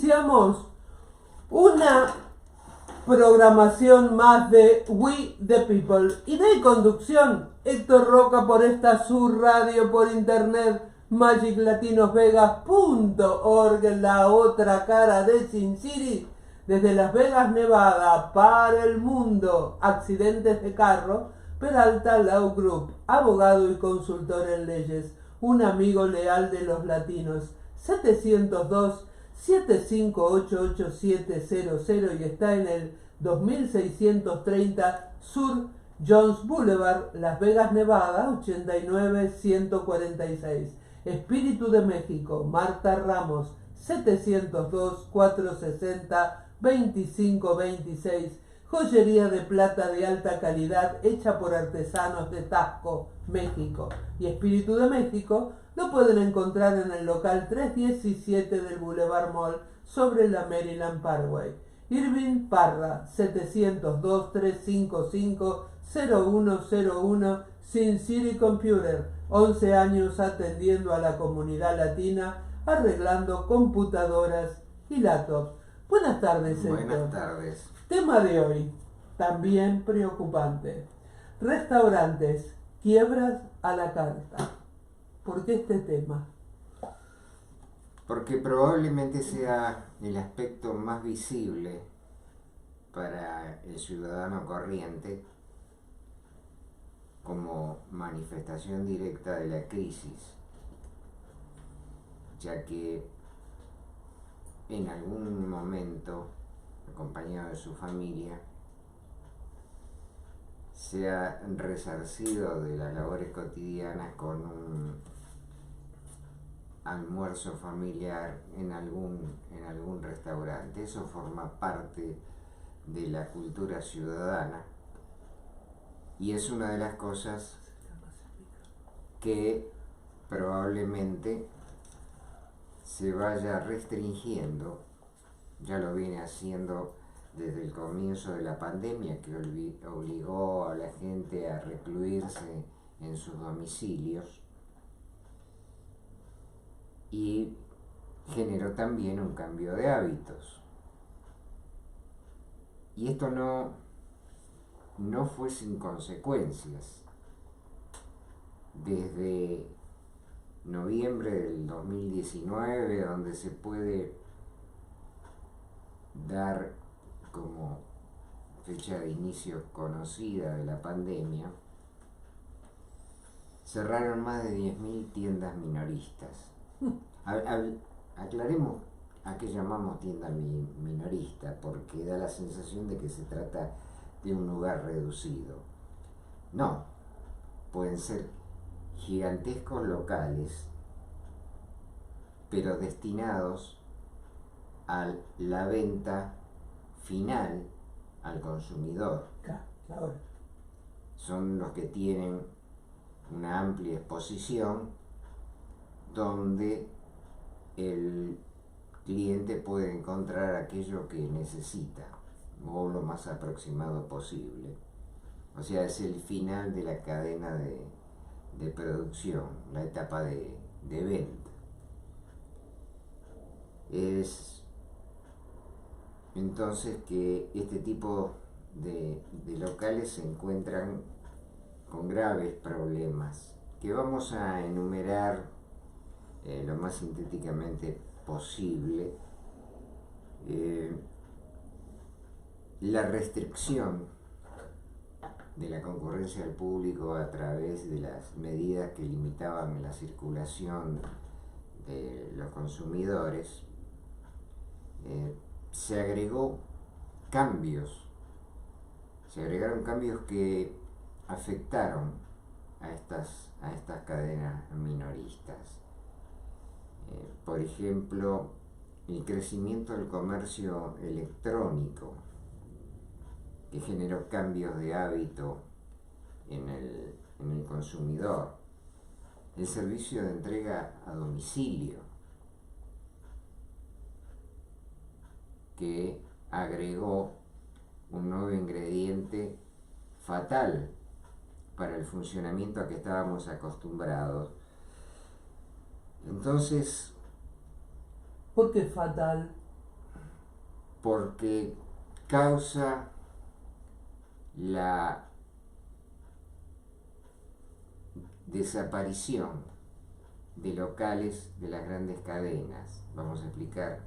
Iniciamos una programación más de We the People. Idea y conducción, Héctor Roca por esta Sur Radio por internet, magiclatinosvegas.org, la otra cara de Sin City, desde Las Vegas, Nevada, para el mundo. Accidentes de carro, Peralta Law Group, abogado y consultor en leyes, un amigo leal de los latinos. 702-758-8700 y está en el 2630 Sur Jones Boulevard, Las Vegas, Nevada, 89146. Espíritu de México, Marta Ramos, 702-460-2526. Joyería de plata de alta calidad hecha por artesanos de Taxco, México. Y Espíritu de México lo pueden encontrar en el local 317 del Boulevard Mall sobre la Maryland Parkway. Irving Parra, 702-355-0101, Sin City Computer, 11 años atendiendo a la comunidad latina, arreglando computadoras y laptops. Buenas tardes, Héctor. Buenas tardes. Tema de hoy, también preocupante. Restaurantes, quiebras a la carta. ¿Por qué este tema? Porque probablemente sea el aspecto más visible para el ciudadano corriente como manifestación directa de la crisis, ya que en algún momento, acompañado de su familia, se ha resarcido de las labores cotidianas con un almuerzo familiar en algún restaurante. Eso forma parte de la cultura ciudadana y es una de las cosas que probablemente se vaya restringiendo. Ya lo viene haciendo desde el comienzo de la pandemia, que obligó a la gente a recluirse en sus domicilios y generó también un cambio de hábitos. Y esto no fue sin consecuencias. Desde noviembre del 2019, donde se puede dar como fecha de inicio conocida de la pandemia, cerraron más de 10.000 tiendas minoristas. Aclaremos a qué llamamos tienda minorista, porque da la sensación de que se trata de un lugar reducido. No, pueden ser gigantescos locales, pero destinados a la venta final al consumidor. Claro. Son los que tienen una amplia exposición donde el cliente puede encontrar aquello que necesita o lo más aproximado posible. O sea, es el final de la cadena de producción, la etapa de venta. Es entonces que este tipo de locales se encuentran con graves problemas que vamos a enumerar lo más sintéticamente posible. La restricción de la concurrencia al público a través de las medidas que limitaban la circulación de los consumidores, se agregaron cambios que afectaron a estas cadenas minoristas. Por ejemplo, el crecimiento del comercio electrónico, que generó cambios de hábito en el consumidor. El servicio de entrega a domicilio, que agregó un nuevo ingrediente fatal para el funcionamiento a que estábamos acostumbrados. Entonces, ¿por qué fatal? porque causa la desaparición de locales de las grandes cadenas. Vamos a explicar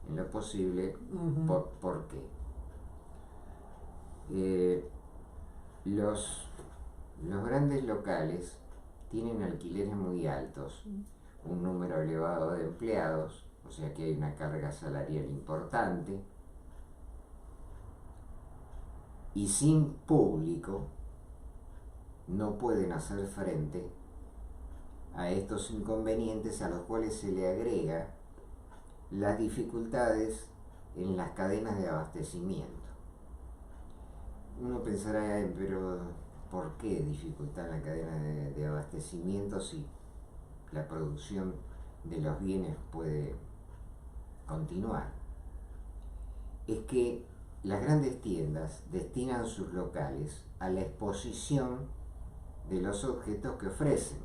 en lo posible por qué. Los grandes locales tienen alquileres muy altos, un número elevado de empleados, o sea que hay una carga salarial importante, y sin público no pueden hacer frente a estos inconvenientes, a los cuales se le agrega las dificultades en las cadenas de abastecimiento. Uno pensará, pero ¿por qué dificultad en la cadena de abastecimiento si la producción de los bienes puede continuar? Es que las grandes tiendas destinan sus locales a la exposición de los objetos que ofrecen,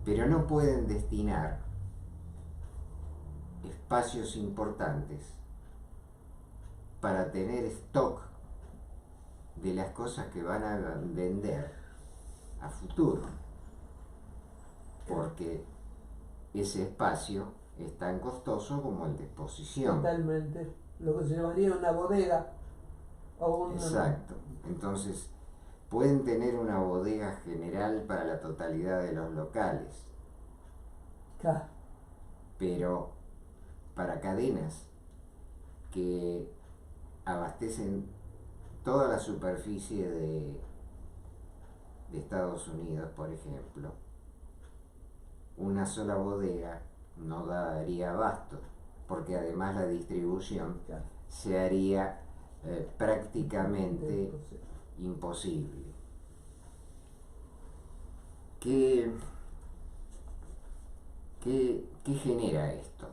pero no pueden destinar espacios importantes para tener stock de las cosas que van a vender a futuro, porque ese espacio es tan costoso como el de exposición. Totalmente. Lo que se llamaría una bodega o un... Exacto. Entonces, pueden tener una bodega general para la totalidad de los locales, pero para cadenas que abastecen toda la superficie de Estados Unidos, por ejemplo, una sola bodega no daría abasto, porque además la distribución se haría prácticamente imposible. ¿Qué genera esto?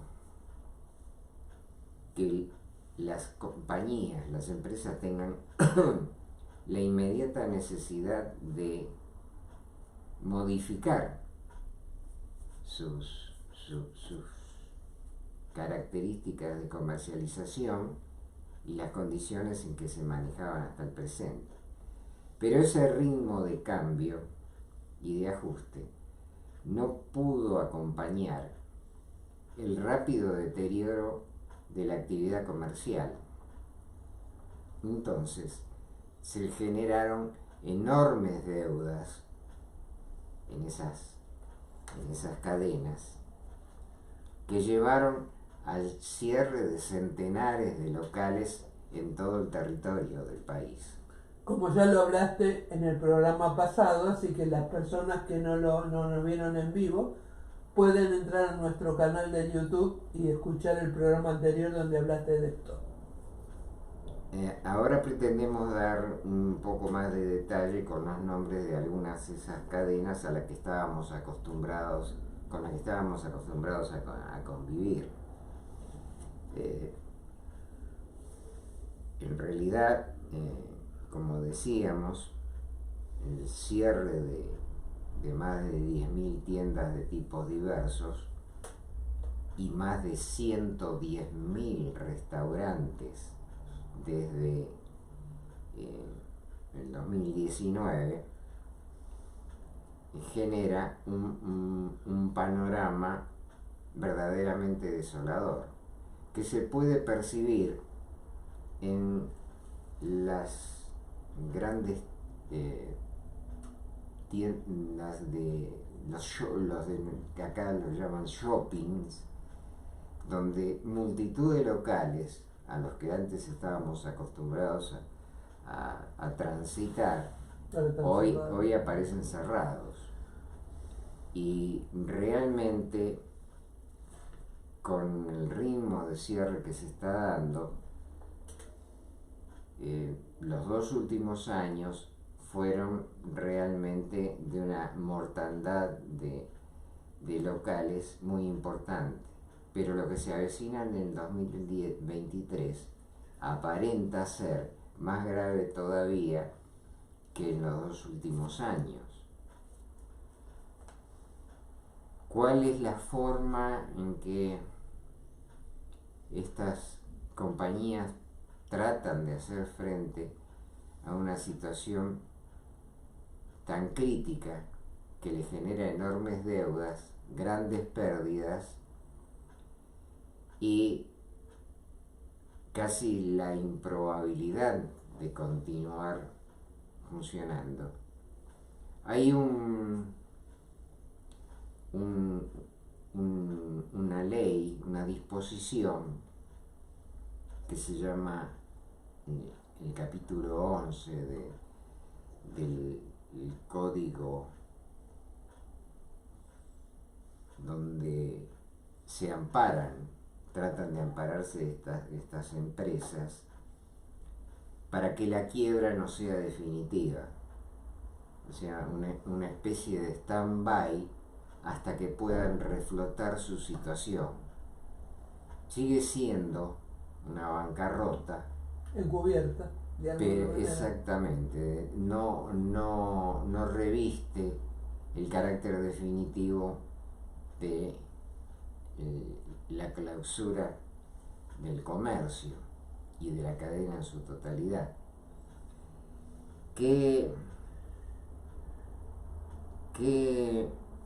Que las compañías, las empresas tengan la inmediata necesidad de modificar sus características de comercialización y las condiciones en que se manejaban hasta el presente. Pero ese ritmo de cambio y de ajuste no pudo acompañar el rápido deterioro de la actividad comercial. Entonces se generaron enormes deudas en esas cadenas que llevaron al cierre de centenares de locales en todo el territorio del país. Como ya lo hablaste en el programa pasado, así que las personas que no lo vieron en vivo pueden entrar a nuestro canal de YouTube y escuchar el programa anterior donde hablaste de esto. Ahora pretendemos dar un poco más de detalle con los nombres de algunas de esas cadenas a las que estábamos acostumbrados, con las que estábamos acostumbrados a convivir. En realidad, como decíamos, el cierre de más de 10.000 tiendas de tipos diversos y más de 110.000 restaurantes desde el 2019 genera un panorama verdaderamente desolador, que se puede percibir en las grandes tiendas que acá los llaman shoppings, donde multitud de locales a los que antes estábamos acostumbrados a transitar, hoy aparecen cerrados. Y realmente, con el ritmo de cierre que se está dando, los 2 últimos años fueron realmente de una mortandad de locales muy importante. Pero lo que se avecina en el 2023 aparenta ser más grave todavía que en los 2 últimos años. ¿Cuál es la forma en que estas compañías tratan de hacer frente a una situación tan crítica que le genera enormes deudas, grandes pérdidas y casi la improbabilidad de continuar funcionando. Hay una ley, una disposición que se llama el capítulo 11 del código, donde se tratan de ampararse estas empresas para que la quiebra no sea definitiva, o sea, una especie de stand-by hasta que puedan reflotar su situación. Sigue siendo una bancarrota Encubierta, de alguna pero manera. exactamente, no reviste el carácter definitivo de la clausura del comercio y de la cadena en su totalidad. ¿Qué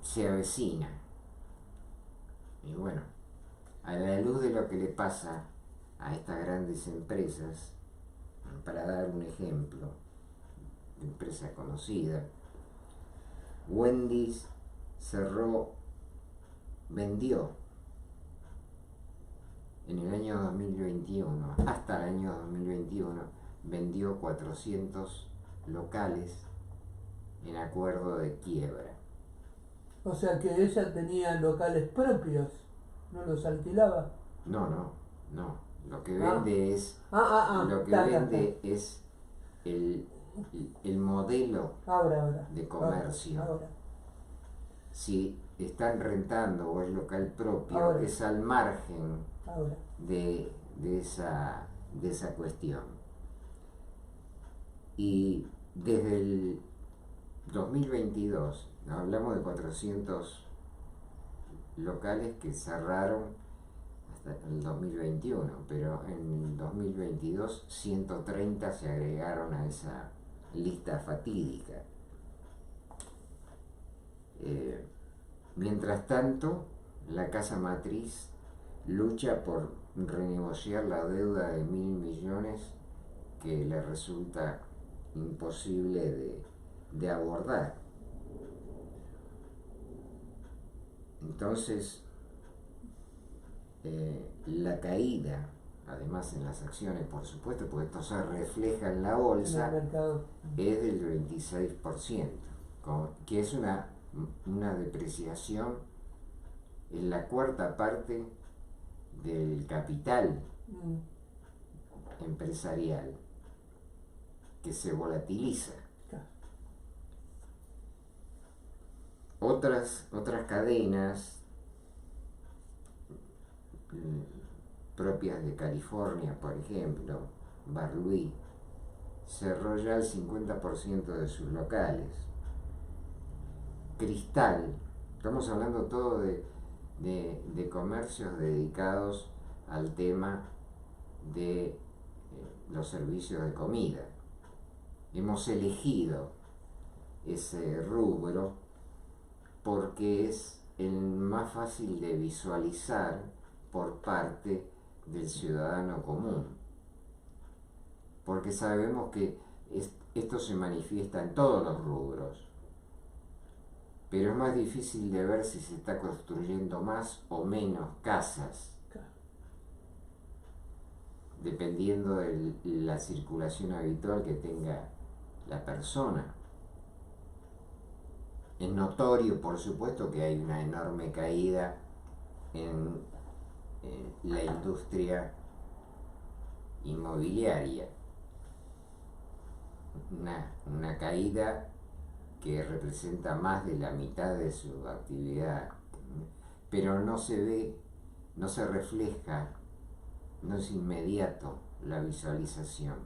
se avecina? Y bueno, a la luz de lo que le pasa a estas grandes empresas, para dar un ejemplo de empresa conocida, Wendy's vendió en el año 2021, hasta el año 2021, vendió 400 locales en acuerdo de quiebra. O sea que ella tenía locales propios, no los alquilaba. No. Lo que vende es el modelo de comercio. Ahora. Si están rentando o es local propio, es al margen de esa cuestión. Y desde el 2022, hablamos de 400 locales que cerraron hasta el 2021, pero en el 2022 130 se agregaron a esa lista fatídica. Mientras tanto, la casa matriz lucha por renegociar la deuda de 1.000 millones que le resulta imposible de abordar. Entonces, la caída, además en las acciones, por supuesto, porque esto se refleja en la bolsa, es del 26%, que es una depreciación en la cuarta parte del capital empresarial, que se volatiliza. Otras cadenas propias de California, por ejemplo, Bar Louie, cerró ya el 50% de sus locales. Cristal, estamos hablando todo de comercios dedicados al tema de los servicios de comida. Hemos elegido ese rubro porque es el más fácil de visualizar por parte del ciudadano común, porque sabemos que esto se manifiesta en todos los rubros, pero es más difícil de ver si se está construyendo más o menos casas, dependiendo de la circulación habitual que tenga la persona. Es notorio, por supuesto, que hay una enorme caída en la industria inmobiliaria, una caída que representa más de la mitad de su actividad, pero no se ve, no se refleja, no es inmediato la visualización.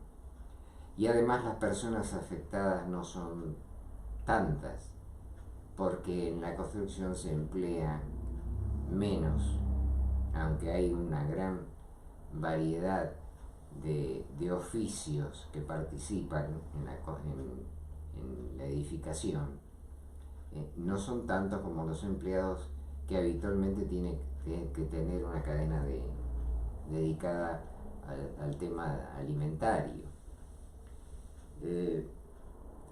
Y además las personas afectadas no son tantas, porque en la construcción se emplea menos, aunque hay una gran variedad de oficios que participan en la edificación, no son tantos como los empleados que habitualmente tienen que tener una cadena dedicada al tema alimentario.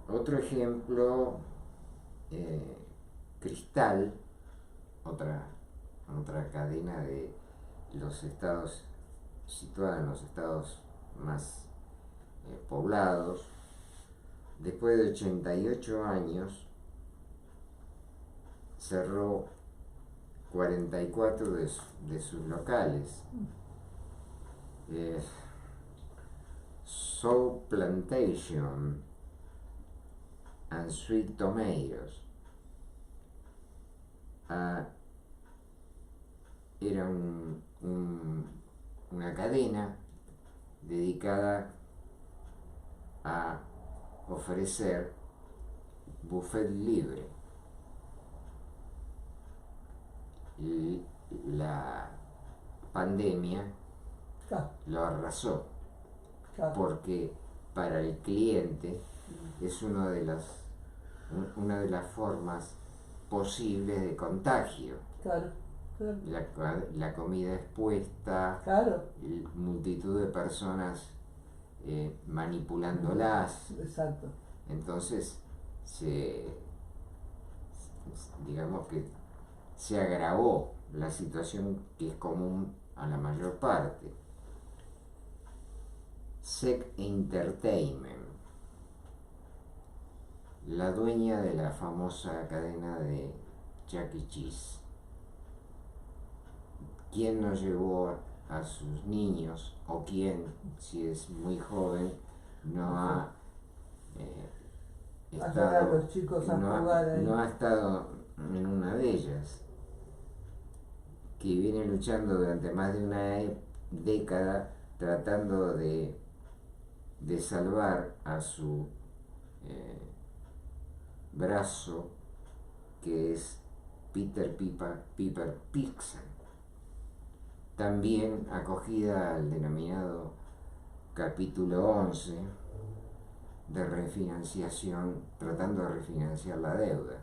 Otro ejemplo, Cristal, otra cadena de los estados, situada en los estados más poblados, después de 88 años cerró 44 de sus locales. Soul Plantation and Sweet Tomatoes era una cadena dedicada a ofrecer buffet libre. Y la pandemia lo arrasó, porque para el cliente es una de las formas posibles de contagio. La comida expuesta, multitud de personas manipulándolas. Exacto. Entonces digamos que se agravó la situación que es común a la mayor parte. Sec Entertainment, la dueña de la famosa cadena de Chuck E. Cheese. ¿Quién no llevó a sus niños, o quién, si es muy joven, no ha estado, a los chicos a jugar ahí? No ha estado en una de ellas, que viene luchando durante más de una década tratando de salvar a su brazo, que es Peter Piper Pizza, también acogida al denominado capítulo 11 de refinanciación, tratando de refinanciar la deuda.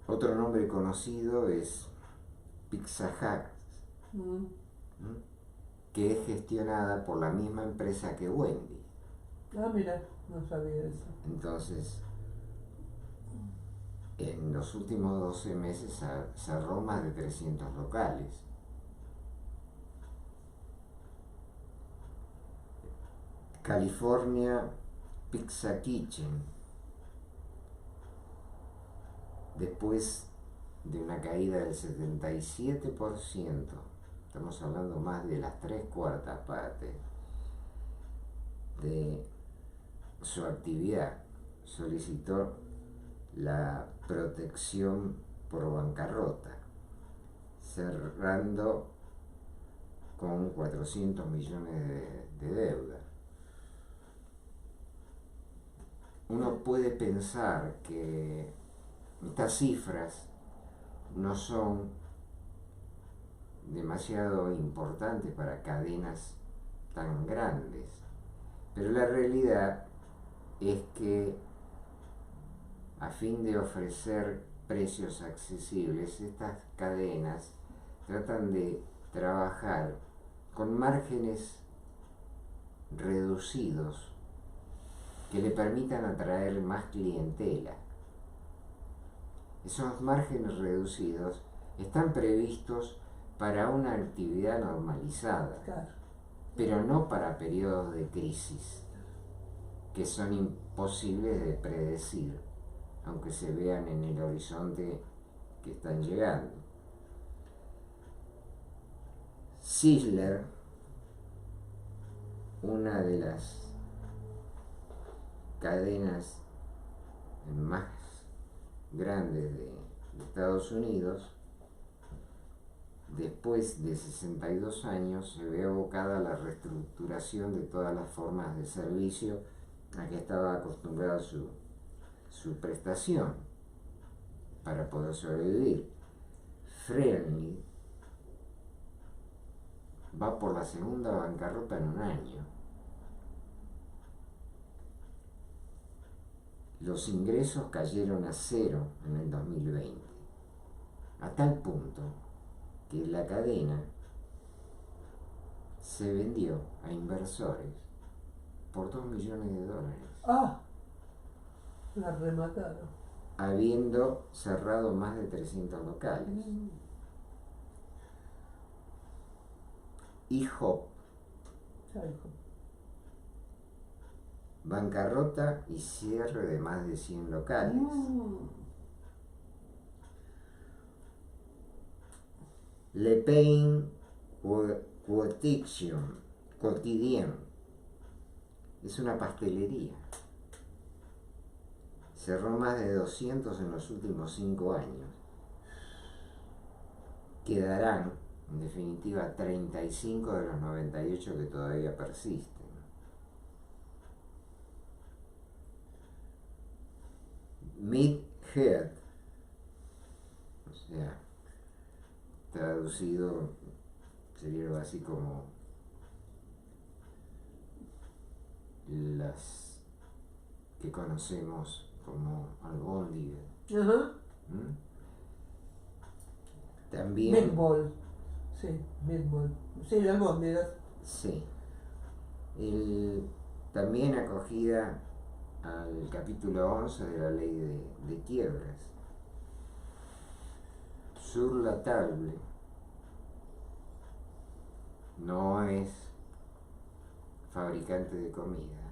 Otro nombre conocido es Pizza Hut, que es gestionada por la misma empresa que Wendy. Mira, no sabía eso. Entonces, en los últimos 12 meses cerró más de 300 locales. California Pizza Kitchen, después de una caída del 77%, estamos hablando más de las 3/4 partes de su actividad, solicitó la protección por bancarrota, cerrando con 400 millones de deuda. Uno puede pensar que estas cifras no son demasiado importantes para cadenas tan grandes, pero la realidad es que, a fin de ofrecer precios accesibles, estas cadenas tratan de trabajar con márgenes reducidos que le permitan atraer más clientela. Esos márgenes reducidos están previstos para una actividad normalizada, pero no para periodos de crisis, que son imposibles de predecir, aunque se vean en el horizonte que están llegando. Sizzler, una de las cadenas más grandes de Estados Unidos, después de 62 años se ve abocada a la reestructuración de todas las formas de servicio a que estaba acostumbrada su prestación para poder sobrevivir. Friendly va por la segunda bancarrota en un año. Los ingresos cayeron a cero en el 2020, a tal punto que la cadena se vendió a inversores por $2 millones. Ah, la remataron. Habiendo cerrado más de 300 locales. IHOP, bancarrota y cierre de más de 100 locales. Le Pain Quotidien es una pastelería. Cerró más de 200 en los últimos 5 años. Quedarán, en definitiva, 35 de los 98 que todavía persisten. Meathead, o sea, traducido sería algo así como las que conocemos como albóndiga. ¿Mm? También Meatball. Sí, meatball. Sí, albóndigas. sí. También acogida al capítulo 11 de la ley de quiebras. Sur la Table no es fabricante de comida,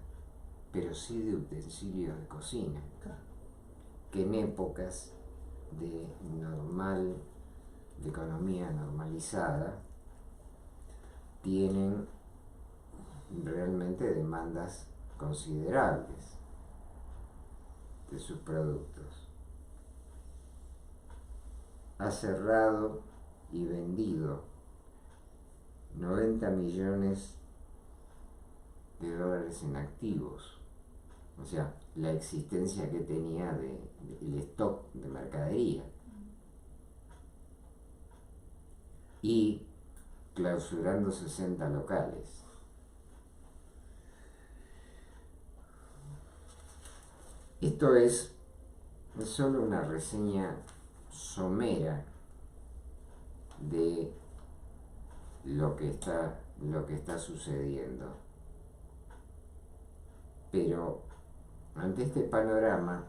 pero sí de utensilios de cocina, que en épocas de economía normalizada tienen realmente demandas considerables de sus productos. Ha cerrado y vendido 90 millones de dólares en activos, o sea, la existencia que tenía el stock de mercadería, y clausurando 60 locales. Esto es solo una reseña somera de lo que está sucediendo. Pero ante este panorama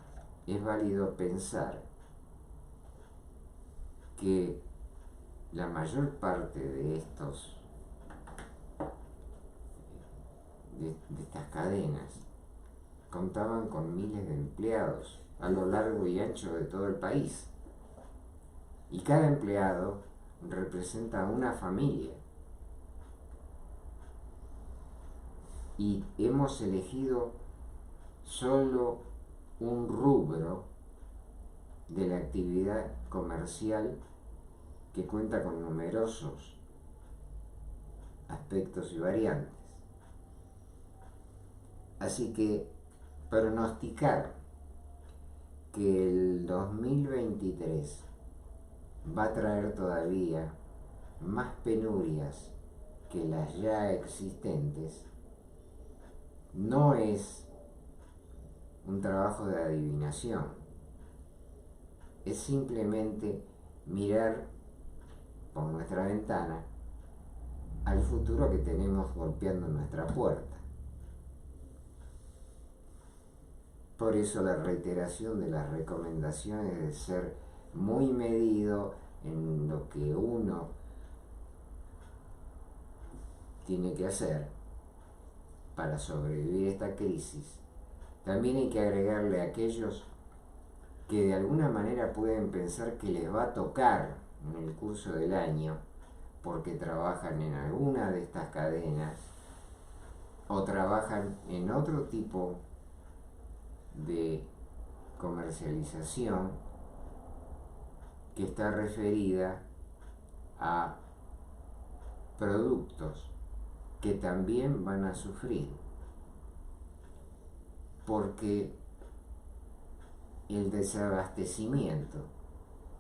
es válido pensar que la mayor parte de estas cadenas contaban con miles de empleados a lo largo y ancho de todo el país. Y cada empleado representa una familia. Y hemos elegido solo un rubro de la actividad comercial que cuenta con numerosos aspectos y variantes. Así que pronosticar que el 2023 va a traer todavía más penurias que las ya existentes no es un trabajo de adivinación, es simplemente mirar por nuestra ventana al futuro que tenemos golpeando nuestra puerta. Por eso la reiteración de las recomendaciones de ser muy medido en lo que uno tiene que hacer para sobrevivir a esta crisis. También hay que agregarle a aquellos que de alguna manera pueden pensar que les va a tocar en el curso del año porque trabajan en alguna de estas cadenas o trabajan en otro tipo de comercialización que está referida a productos que también van a sufrir, porque el desabastecimiento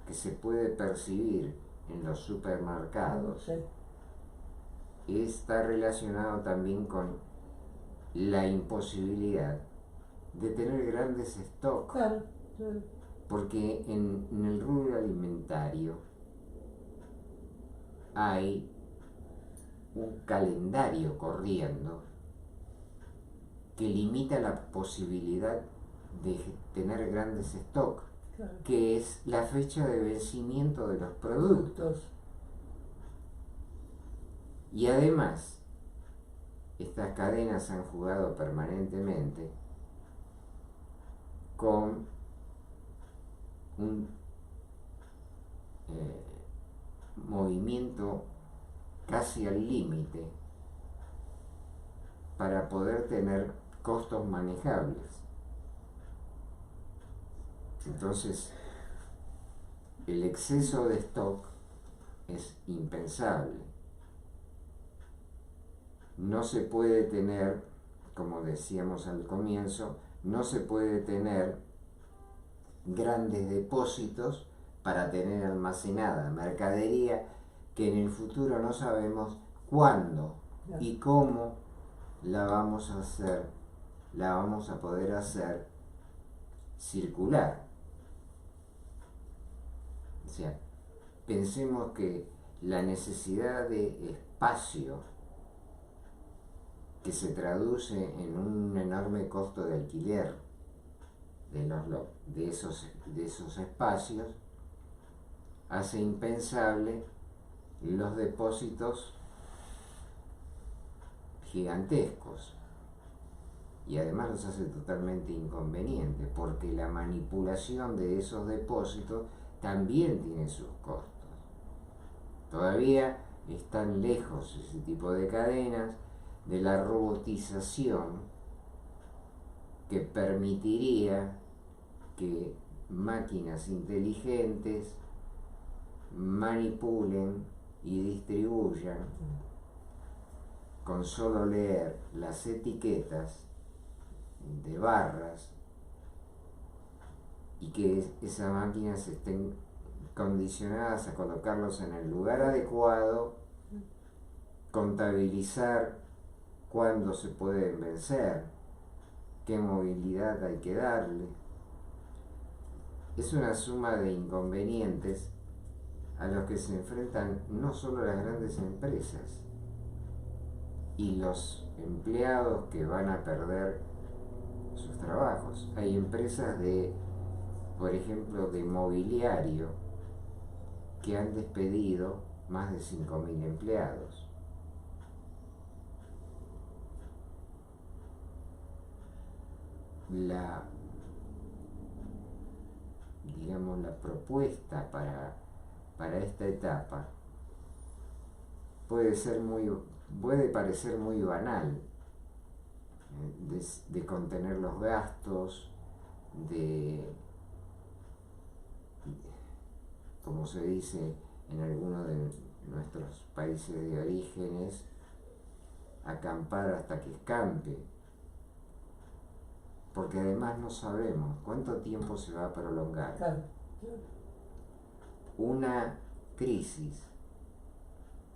que se puede percibir en los supermercados está relacionado también con la imposibilidad de tener grandes stocks, Claro, claro. porque en el rubro alimentario hay un calendario corriendo que limita la posibilidad de tener grandes stocks, Claro. que es la fecha de vencimiento de los productos. Y además, estas cadenas han jugado permanentemente con un movimiento casi al límite para poder tener costos manejables. Entonces, el exceso de stock es impensable. No se puede tener, como decíamos al comienzo, no se puede tener grandes depósitos para tener almacenada mercadería que en el futuro no sabemos cuándo y cómo la vamos a poder hacer circular. O sea, pensemos que la necesidad de espacio que se traduce en un enorme costo de alquiler de esos espacios hace impensable los depósitos gigantescos, y además los hace totalmente inconvenientes porque la manipulación de esos depósitos también tiene sus costos. Todavía están lejos ese tipo de cadenas de la robotización que permitiría que máquinas inteligentes manipulen y distribuyan con solo leer las etiquetas de barras, y que esas máquinas estén condicionadas a colocarlos en el lugar adecuado, contabilizar cuándo se pueden vencer, qué movilidad hay que darle. Es una suma de inconvenientes a los que se enfrentan no solo las grandes empresas y los empleados que van a perder sus trabajos. Hay empresas por ejemplo, de mobiliario que han despedido más de 5.000 empleados. La propuesta para esta etapa puede parecer muy banal, de contener los gastos, como se dice en algunos de nuestros países de orígenes, acampar hasta que escampe, porque además no sabemos cuánto tiempo se va a prolongar. Claro. Una crisis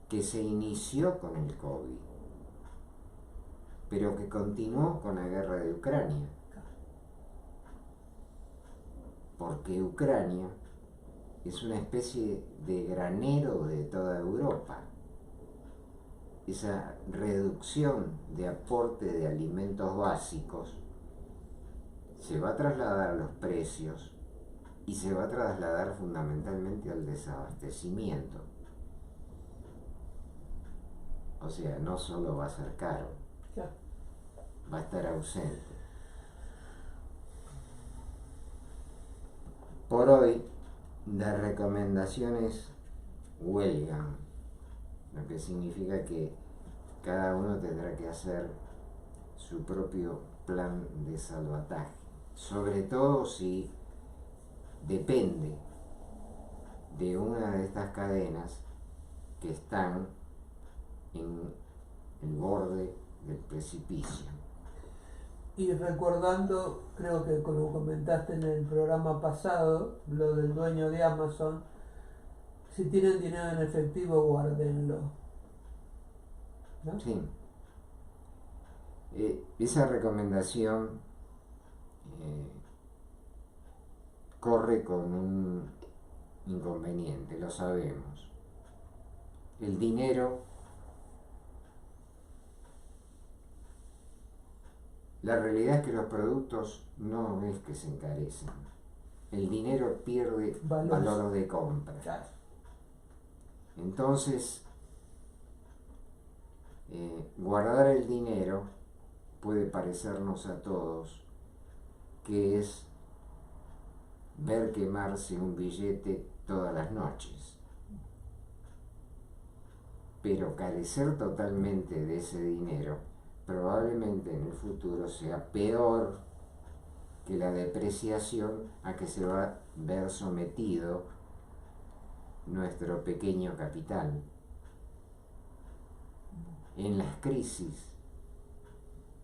que se inició con el COVID, pero que continuó con la guerra de Ucrania, porque Ucrania es una especie de granero de toda Europa. Esa reducción de aporte de alimentos básicos se va a trasladar a los precios y se va a trasladar fundamentalmente al desabastecimiento. O sea, no solo va a ser caro, va a estar ausente. Por hoy, las recomendaciones huelgan, lo que significa que cada uno tendrá que hacer su propio plan de salvataje, sobre todo si depende de una de estas cadenas que están en el borde del precipicio. Y recordando, creo que como comentaste en el programa pasado, lo del dueño de Amazon, si tienen dinero en efectivo, guárdenlo. ¿no? Sí. Esa recomendación corre con un inconveniente, lo sabemos. El dinero, la realidad es que los productos no es que se encarecen. El dinero pierde valor de compra. Claro. Entonces, guardar el dinero puede parecernos a todos que es ver quemarse un billete todas las noches. Pero carecer totalmente de ese dinero probablemente en el futuro sea peor que la depreciación a que se va a ver sometido nuestro pequeño capital. En las crisis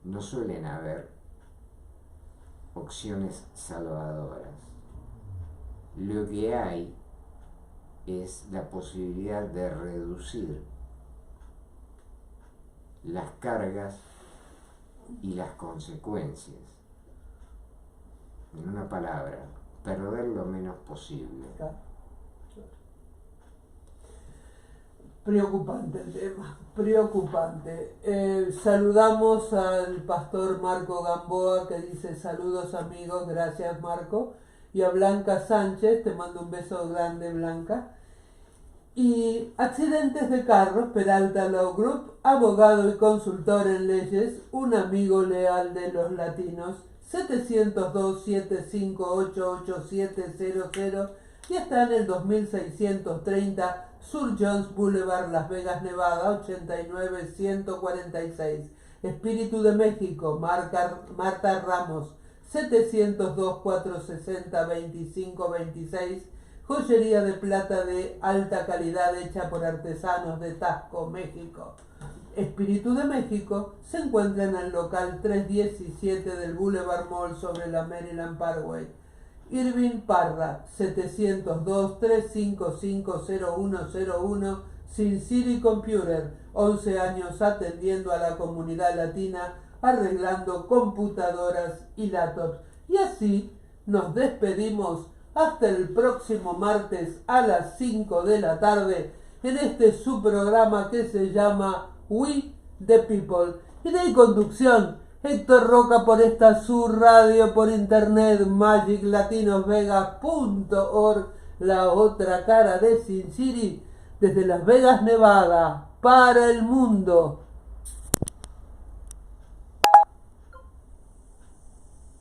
no suelen haber opciones salvadoras. Lo que hay es la posibilidad de reducir las cargas y las consecuencias. En una palabra, perder lo menos posible. Claro. Preocupante el tema, preocupante. Saludamos al pastor Marco Gamboa, que dice saludos amigos, gracias Marco, y a Blanca Sánchez, te mando un beso grande Blanca. Y accidentes de carros, Peralta Law Group, abogado y consultor en leyes, un amigo leal de los latinos, 702-758-8700 y está en el 2630 Sur Jones Boulevard, Las Vegas, Nevada, 89146. Espíritu de México, Marta Ramos, 702-460-2526. Joyería de plata de alta calidad hecha por artesanos de Taxco, México. Espíritu de México se encuentra en el local 317 del Boulevard Mall sobre la Maryland Parkway. Irving Parra, 702-355-0101, Sin City Computer, 11 años atendiendo a la comunidad latina, arreglando computadoras y laptops. Y así nos despedimos hasta el próximo martes a las 5 de la tarde en este su programa que se llama We the People. Y de conducción, Héctor Roca por esta su radio por internet, magiclatinosvegas.org, la otra cara de Sin City, desde Las Vegas, Nevada, para el mundo.